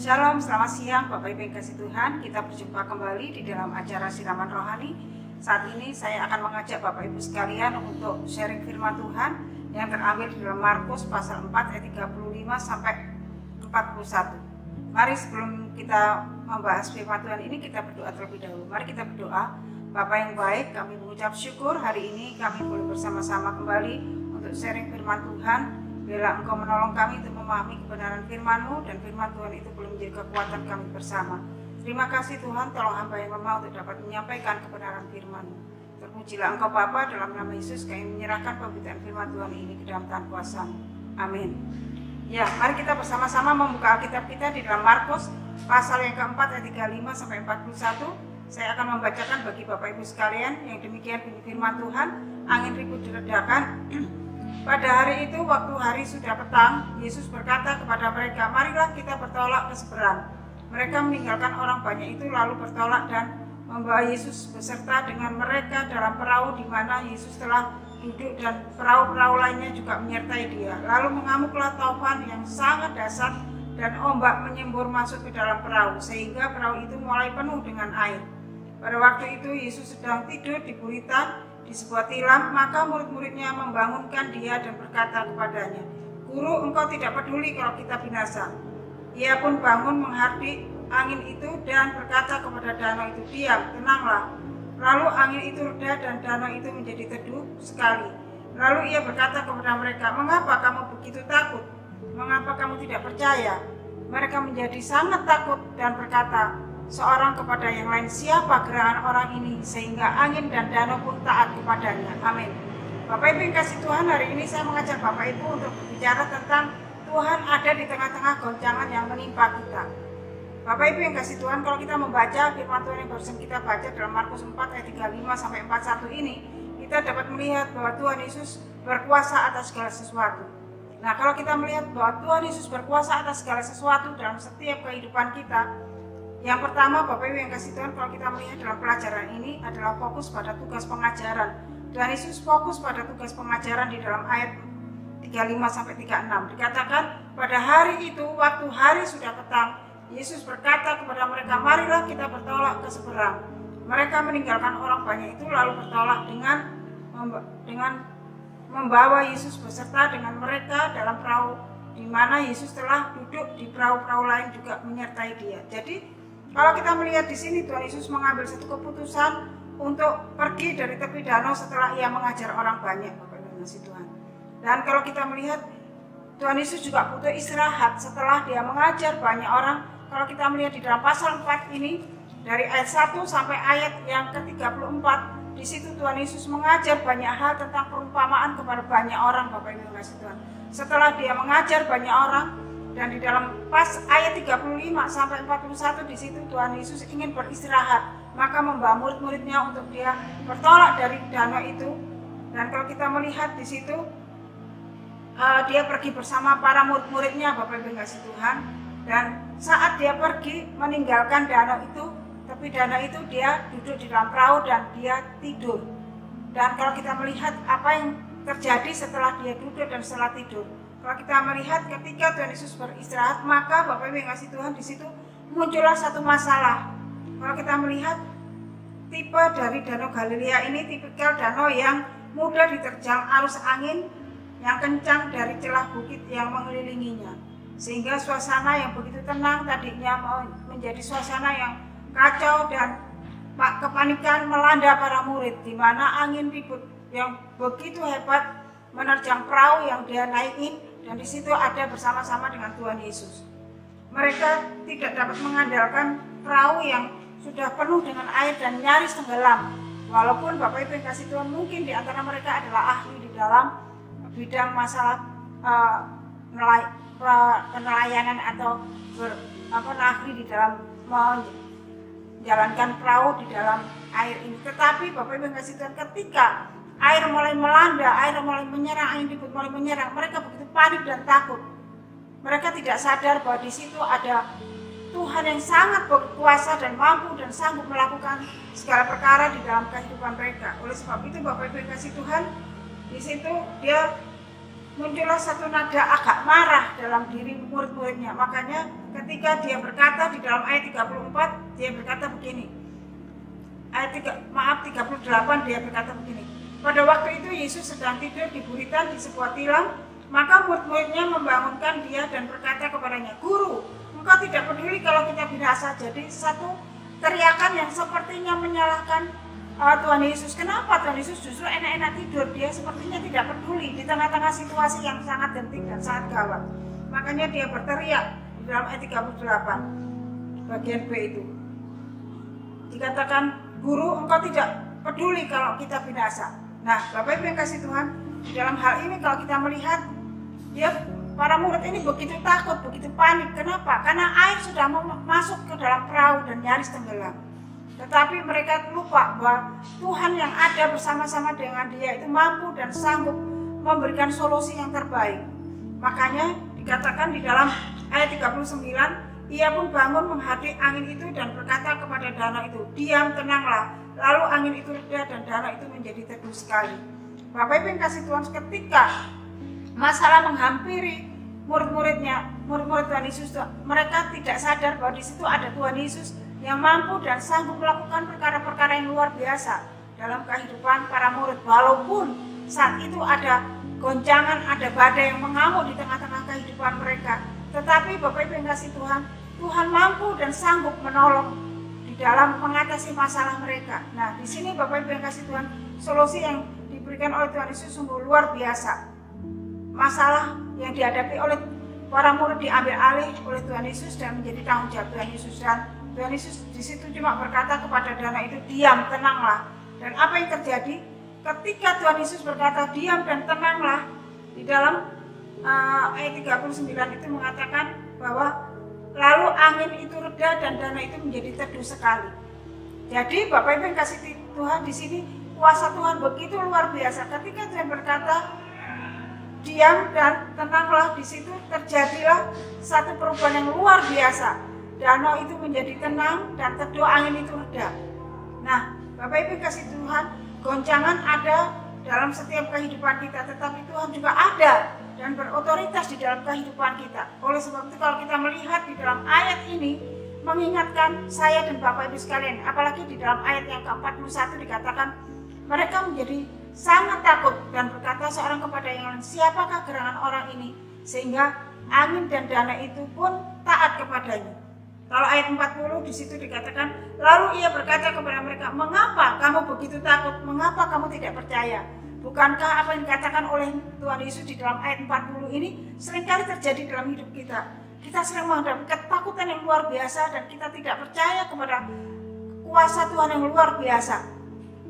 Shalom, selamat siang Bapak Ibu yang kasih Tuhan. Kita berjumpa kembali di dalam acara Siraman Rohani. Saat ini saya akan mengajak Bapak Ibu sekalian untuk sharing firman Tuhan yang terambil di dalam Markus pasal 4 ayat 35 sampai 41. Mari sebelum kita membahas firman Tuhan ini, kita berdoa terlebih dahulu. Mari kita berdoa. Bapak yang baik, kami mengucap syukur hari ini kami boleh bersama-sama kembali untuk sharing firman Tuhan. Bila Engkau menolong kami untuk memahami kebenaran firman-Mu, dan firman Tuhan itu boleh menjadi kekuatan kami bersama. Terima kasih Tuhan, tolong hamba yang lemah untuk dapat menyampaikan kebenaran firman-Mu. Terpujilah Engkau Bapa, dalam nama Yesus kami menyerahkan pemberitaan firman Tuhan ini ke dalam tangan kuasa-Mu. Amin. Ya, mari kita bersama-sama membuka Alkitab kita di dalam Markus pasal yang keempat ayat 35 sampai 41. Saya akan membacakan bagi Bapak Ibu sekalian yang demikian bunyi firman Tuhan. Angin ribut diredakan. Pada hari itu, waktu hari sudah petang, Yesus berkata kepada mereka, "Marilah kita bertolak ke seberang." Mereka meninggalkan orang banyak itu lalu bertolak dan membawa Yesus beserta dengan mereka dalam perahu di mana Yesus telah duduk, dan perahu-perahu lainnya juga menyertai dia. Lalu mengamuklah taufan yang sangat dahsyat dan ombak menyembur masuk ke dalam perahu sehingga perahu itu mulai penuh dengan air. Pada waktu itu Yesus sedang tidur di buritan di sebuah tilam, maka murid-muridnya membangunkan dia dan berkata kepadanya, "Guru, engkau tidak peduli kalau kita binasa." Ia pun bangun menghardik angin itu dan berkata kepada danau itu, "Diam, tenanglah." Lalu angin itu reda dan danau itu menjadi teduh sekali. Lalu ia berkata kepada mereka, "Mengapa kamu begitu takut? Mengapa kamu tidak percaya?" Mereka menjadi sangat takut dan berkata seorang kepada yang lain, "Siapa gerangan orang ini sehingga angin dan danau pun taat kepadanya?" Amin. Bapak Ibu yang kasih Tuhan, hari ini saya mengajak Bapak Ibu untuk berbicara tentang Tuhan ada di tengah-tengah goncangan yang menimpa kita. Bapak Ibu yang kasih Tuhan, kalau kita membaca firman Tuhan yang barusan kita baca dalam Markus 4 ayat 35 sampai 41 ini, kita dapat melihat bahwa Tuhan Yesus berkuasa atas segala sesuatu. Nah, kalau kita melihat bahwa Tuhan Yesus berkuasa atas segala sesuatu dalam setiap kehidupan kita, yang pertama, Bapak Ibu yang kasih Tuhan, kalau kita melihat dalam pelajaran ini adalah fokus pada tugas pengajaran. Tuhan Yesus fokus pada tugas pengajaran di dalam ayat 35 sampai 36. Dikatakan, pada hari itu, waktu hari sudah petang, Yesus berkata kepada mereka, "Marilah kita bertolak ke seberang." Mereka meninggalkan orang banyak itu lalu bertolak dengan membawa Yesus beserta dengan mereka dalam perahu, di mana Yesus telah duduk di perahu-perahu lain juga menyertai dia. Jadi kalau kita melihat di sini, Tuhan Yesus mengambil satu keputusan untuk pergi dari tepi danau setelah ia mengajar orang banyak, Bapak Ibu kasih Tuhan. Dan kalau kita melihat, Tuhan Yesus juga butuh istirahat setelah dia mengajar banyak orang. Kalau kita melihat di dalam pasal 4 ini, dari ayat 1 sampai ayat yang ke-34, di situ Tuhan Yesus mengajar banyak hal tentang perumpamaan kepada banyak orang, Bapak Ibu kasih Tuhan. Setelah dia mengajar banyak orang, dan di dalam pas ayat 35 sampai 41 di situ Tuhan Yesus ingin beristirahat, maka membawa murid-muridnya untuk dia bertolak dari danau itu. Dan kalau kita melihat di situ, dia pergi bersama para murid-muridnya, Bapak Ibu kasih Tuhan. Dan saat dia pergi meninggalkan danau itu, tepi danau itu, dia duduk di dalam perahu dan dia tidur. Dan kalau kita melihat apa yang terjadi setelah dia duduk dan setelah tidur, kalau kita melihat ketika Tuhan Yesus beristirahat, maka Bapak Ibu yang kasih Tuhan, di situ muncullah satu masalah. Kalau kita melihat tipe dari Danau Galilea ini tipikal danau yang mudah diterjang arus angin yang kencang dari celah bukit yang mengelilinginya, sehingga suasana yang begitu tenang tadinya menjadi suasana yang kacau dan kepanikan melanda para murid, di mana angin ribut yang begitu hebat menerjang perahu yang dia naikin. Dan di situ ada bersama-sama dengan Tuhan Yesus. Mereka tidak dapat mengandalkan perahu yang sudah penuh dengan air dan nyaris tenggelam. Walaupun Bapak Ibu yang kasih Tuhan, mungkin di antara mereka adalah ahli di dalam bidang masalah penelayanan atau ahli di dalam menjalankan perahu di dalam air ini. Tetapi Bapak Ibu yang kasih Tuhan, ketika air mulai melanda, air mulai menyerang, angin ribut mulai menyerang, mereka begitu panik dan takut. Mereka tidak sadar bahwa di situ ada Tuhan yang sangat berkuasa dan mampu dan sanggup melakukan segala perkara di dalam kehidupan mereka. Oleh sebab itu Bapak Ibu yang kasih Tuhan, di situ dia muncullah satu nada agak marah dalam diri murid-muridnya. Makanya ketika dia berkata di dalam ayat 34, dia berkata begini. Ayat 38 dia berkata begini. Pada waktu itu Yesus sedang tidur di buritan di sebuah tilam, maka murid-muridnya membangunkan dia dan berkata kepadanya, "Guru, engkau tidak peduli kalau kita binasa." Jadi satu teriakan yang sepertinya menyalahkan Tuhan Yesus. Kenapa Tuhan Yesus justru enak-enak tidur? Dia sepertinya tidak peduli di tengah-tengah situasi yang sangat genting dan sangat gawat. Makanya dia berteriak di dalam ayat 38 bagian B itu. Dikatakan, "Guru, engkau tidak peduli kalau kita binasa." Nah, Bapak Ibu yang kasih Tuhan, di dalam hal ini kalau kita melihat, para murid ini begitu takut, begitu panik. Kenapa? Karena air sudah masuk ke dalam perahu dan nyaris tenggelam. Tetapi mereka lupa bahwa Tuhan yang ada bersama-sama dengan dia itu mampu dan sanggup memberikan solusi yang terbaik. Makanya dikatakan di dalam ayat 39, ia pun bangun menghadap angin itu dan berkata kepada danau itu, "Diam, tenanglah." Lalu angin itu reda dan danau itu menjadi teduh sekali. Bapak Ibu yang kasih Tuhan, ketika masalah menghampiri murid-muridnya, murid-murid Tuhan Yesus, mereka tidak sadar bahwa di situ ada Tuhan Yesus yang mampu dan sanggup melakukan perkara-perkara yang luar biasa dalam kehidupan para murid. Walaupun saat itu ada goncangan, ada badai yang mengamuk di tengah-tengah kehidupan mereka, tetapi Bapak Ibu yang kasih Tuhan, Tuhan mampu dan sanggup menolong di dalam mengatasi masalah mereka. Nah, di sini Bapak Ibu yang kasih Tuhan, solusi yang diberikan oleh Tuhan Yesus sungguh luar biasa. Masalah yang dihadapi oleh para murid diambil alih oleh Tuhan Yesus dan menjadi tanggung jawab Tuhan Yesus. Dan Tuhan Yesus di situ cuma berkata kepada danau itu, "Diam, tenanglah." Dan apa yang terjadi? Ketika Tuhan Yesus berkata, "Diam dan tenanglah," di dalam ayat 39 itu mengatakan bahwa lalu angin itu reda dan danau itu menjadi teduh sekali. Jadi Bapak Ibu yang kasih Tuhan, di sini kuasa Tuhan begitu luar biasa. Ketika Tuhan berkata, "Diam dan tenanglah," di situ terjadilah satu perubahan yang luar biasa. Danau itu menjadi tenang dan teduh, angin itu reda. Nah, Bapak Ibu kasih Tuhan, goncangan ada dalam setiap kehidupan kita, tetapi Tuhan juga ada dan berotoritas di dalam kehidupan kita. Oleh sebab itu kalau kita melihat di dalam ayat ini, mengingatkan saya dan Bapak Ibu sekalian, apalagi di dalam ayat yang ke-41 dikatakan, mereka menjadi sangat takut dan berkata seorang kepada yang lain, "Siapakah gerangan orang ini?" Sehingga angin dan danau itu pun taat kepadanya. Kalau ayat 40 di situ dikatakan, lalu ia berkata kepada mereka, "Mengapa kamu begitu takut? Mengapa kamu tidak percaya?" Bukankah apa yang dikatakan oleh Tuhan Yesus di dalam ayat 40 ini seringkali terjadi dalam hidup kita? Kita sering menghadapi ketakutan yang luar biasa dan kita tidak percaya kepada kuasa Tuhan yang luar biasa.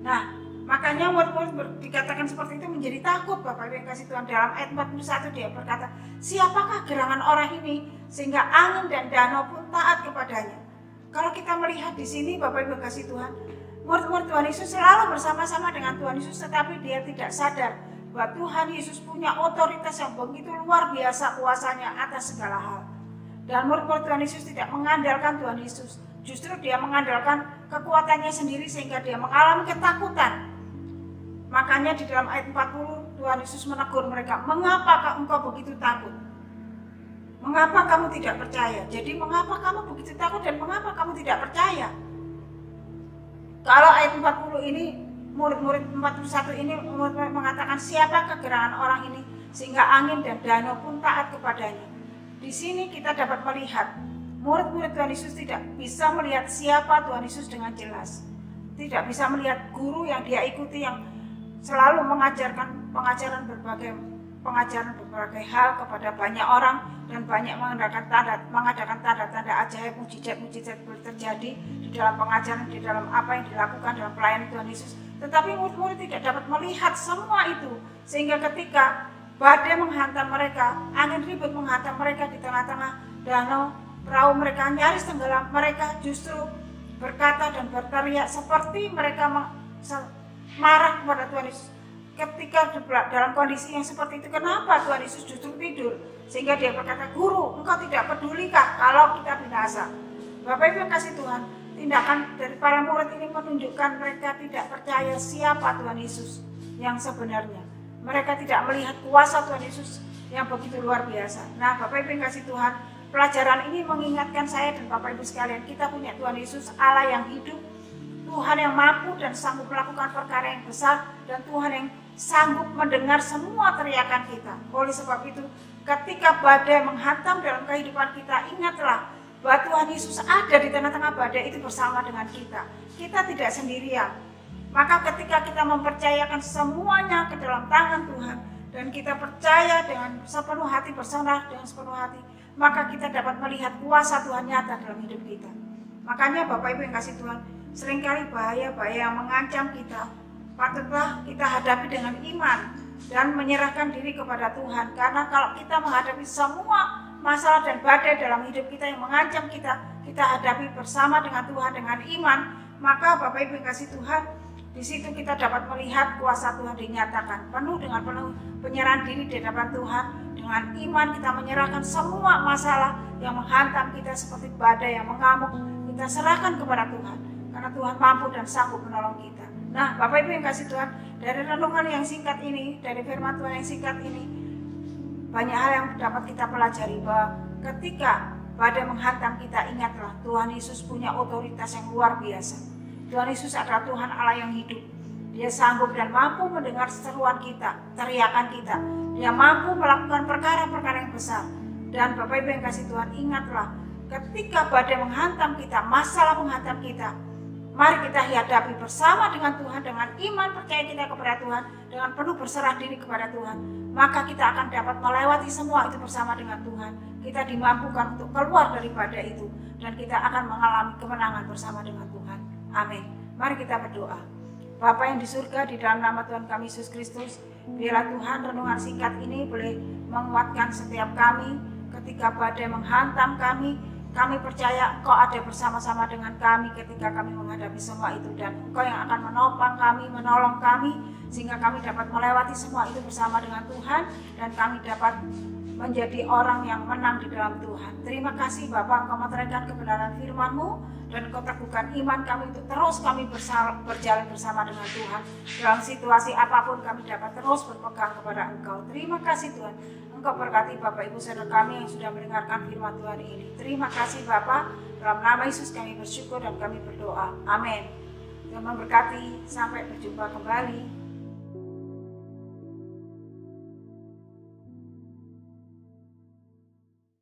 Nah, makanya murid-murid dikatakan seperti itu menjadi takut. Bapak Ibu yang kasih Tuhan, dalam ayat 41 dia berkata, "Siapakah gerangan orang ini sehingga angin dan danau pun taat kepadanya?" Kalau kita melihat di sini Bapak Ibu yang kasih Tuhan, murid-murid Tuhan Yesus selalu bersama-sama dengan Tuhan Yesus, tetapi dia tidak sadar bahwa Tuhan Yesus punya otoritas yang begitu luar biasa kuasanya atas segala hal. Dan murid-murid Tuhan Yesus tidak mengandalkan Tuhan Yesus, justru dia mengandalkan kekuatannya sendiri sehingga dia mengalami ketakutan. Makanya di dalam ayat 40 Tuhan Yesus menegur mereka, "Mengapa engkau begitu takut? Mengapa kamu tidak percaya?" Jadi mengapa kamu begitu takut dan mengapa kamu tidak percaya? Kalau ayat 40 ini, murid-murid 41 ini murid-murid mengatakan, "Siapakah gerangan orang ini sehingga angin dan danau pun taat kepadanya?" Di sini kita dapat melihat murid-murid Tuhan Yesus tidak bisa melihat siapa Tuhan Yesus dengan jelas. Tidak bisa melihat guru yang dia ikuti yang selalu mengajarkan pengajaran berbagai hal kepada banyak orang dan banyak mengadakan tanda-tanda ajaib, mujizat terjadi di dalam pengajaran, di dalam apa yang dilakukan dalam pelayanan Tuhan Yesus. Tetapi murid-murid tidak dapat melihat semua itu, sehingga ketika badai menghantam mereka, angin ribut menghantam mereka di tengah-tengah danau, perahu mereka nyaris tenggelam, mereka justru berkata dan berteriak seperti mereka marah kepada Tuhan Yesus. Ketika dalam kondisi yang seperti itu, kenapa Tuhan Yesus justru tidur? Sehingga dia berkata, "Guru, engkau tidak pedulikah kalau kita binasa?" Bapak Ibu yang kasih Tuhan, tindakan dari para murid ini menunjukkan mereka tidak percaya siapa Tuhan Yesus yang sebenarnya. Mereka tidak melihat kuasa Tuhan Yesus yang begitu luar biasa. Nah, Bapak Ibu yang kasih Tuhan, pelajaran ini mengingatkan saya dan Bapak Ibu sekalian, kita punya Tuhan Yesus, Allah yang hidup, Tuhan yang mampu dan sanggup melakukan perkara yang besar, dan Tuhan yang sanggup mendengar semua teriakan kita. Oleh sebab itu, ketika badai menghantam dalam kehidupan kita, ingatlah bahwa Tuhan Yesus ada di tengah-tengah badai itu bersama dengan kita. Kita tidak sendirian. Maka ketika kita mempercayakan semuanya ke dalam tangan Tuhan, dan kita percaya dengan sepenuh hati, berserah dengan sepenuh hati, maka kita dapat melihat kuasa Tuhan nyata dalam hidup kita. Makanya Bapak Ibu yang kasih Tuhan, seringkali bahaya-bahaya yang mengancam kita, patutlah kita hadapi dengan iman dan menyerahkan diri kepada Tuhan. Karena kalau kita menghadapi semua masalah dan badai dalam hidup kita yang mengancam kita, kita hadapi bersama dengan Tuhan dengan iman, maka Bapak Ibu yang kasih Tuhan, di situ kita dapat melihat kuasa Tuhan dinyatakan penuh penyerahan diri di hadapan Tuhan. Dengan iman kita menyerahkan semua masalah yang menghantam kita seperti badai yang mengamuk, kita serahkan kepada Tuhan, karena Tuhan mampu dan sanggup menolong kita. Nah, Bapak Ibu yang kasih Tuhan, dari renungan yang singkat ini, dari firman Tuhan yang singkat ini, banyak hal yang dapat kita pelajari, bahwa ketika badai menghantam kita, ingatlah Tuhan Yesus punya otoritas yang luar biasa. Tuhan Yesus adalah Tuhan Allah yang hidup. Dia sanggup dan mampu mendengar seruan kita, teriakan kita. Dia mampu melakukan perkara-perkara yang besar. Dan Bapak Ibu yang kasih Tuhan, ingatlah ketika badai menghantam kita, masalah menghantam kita, mari kita hadapi bersama dengan Tuhan, dengan iman percaya kita kepada Tuhan, dengan penuh berserah diri kepada Tuhan. Maka kita akan dapat melewati semua itu bersama dengan Tuhan. Kita dimampukan untuk keluar dari badai itu, dan kita akan mengalami kemenangan bersama dengan Tuhan. Amin. Mari kita berdoa. Bapa yang di surga, di dalam nama Tuhan kami Yesus Kristus, biarlah Tuhan renungan singkat ini boleh menguatkan setiap kami ketika badai menghantam kami. Kami percaya Engkau ada bersama-sama dengan kami ketika kami menghadapi semua itu, dan Engkau yang akan menopang kami, menolong kami, sehingga kami dapat melewati semua itu bersama dengan Tuhan, dan kami dapat menjadi orang yang menang di dalam Tuhan. Terima kasih Bapak, Engkau meterangkan kebenaran firman-Mu, dan Engkau teguhkan iman kami untuk terus kami berjalan bersama dengan Tuhan. Dalam situasi apapun kami dapat terus berpegang kepada Engkau. Terima kasih Tuhan. Engkau berkati Bapak Ibu saudara kami yang sudah mendengarkan firman Tuhan ini. Terima kasih Bapak. Dalam nama Yesus kami bersyukur dan kami berdoa. Amin. Tuhan memberkati. Sampai berjumpa kembali.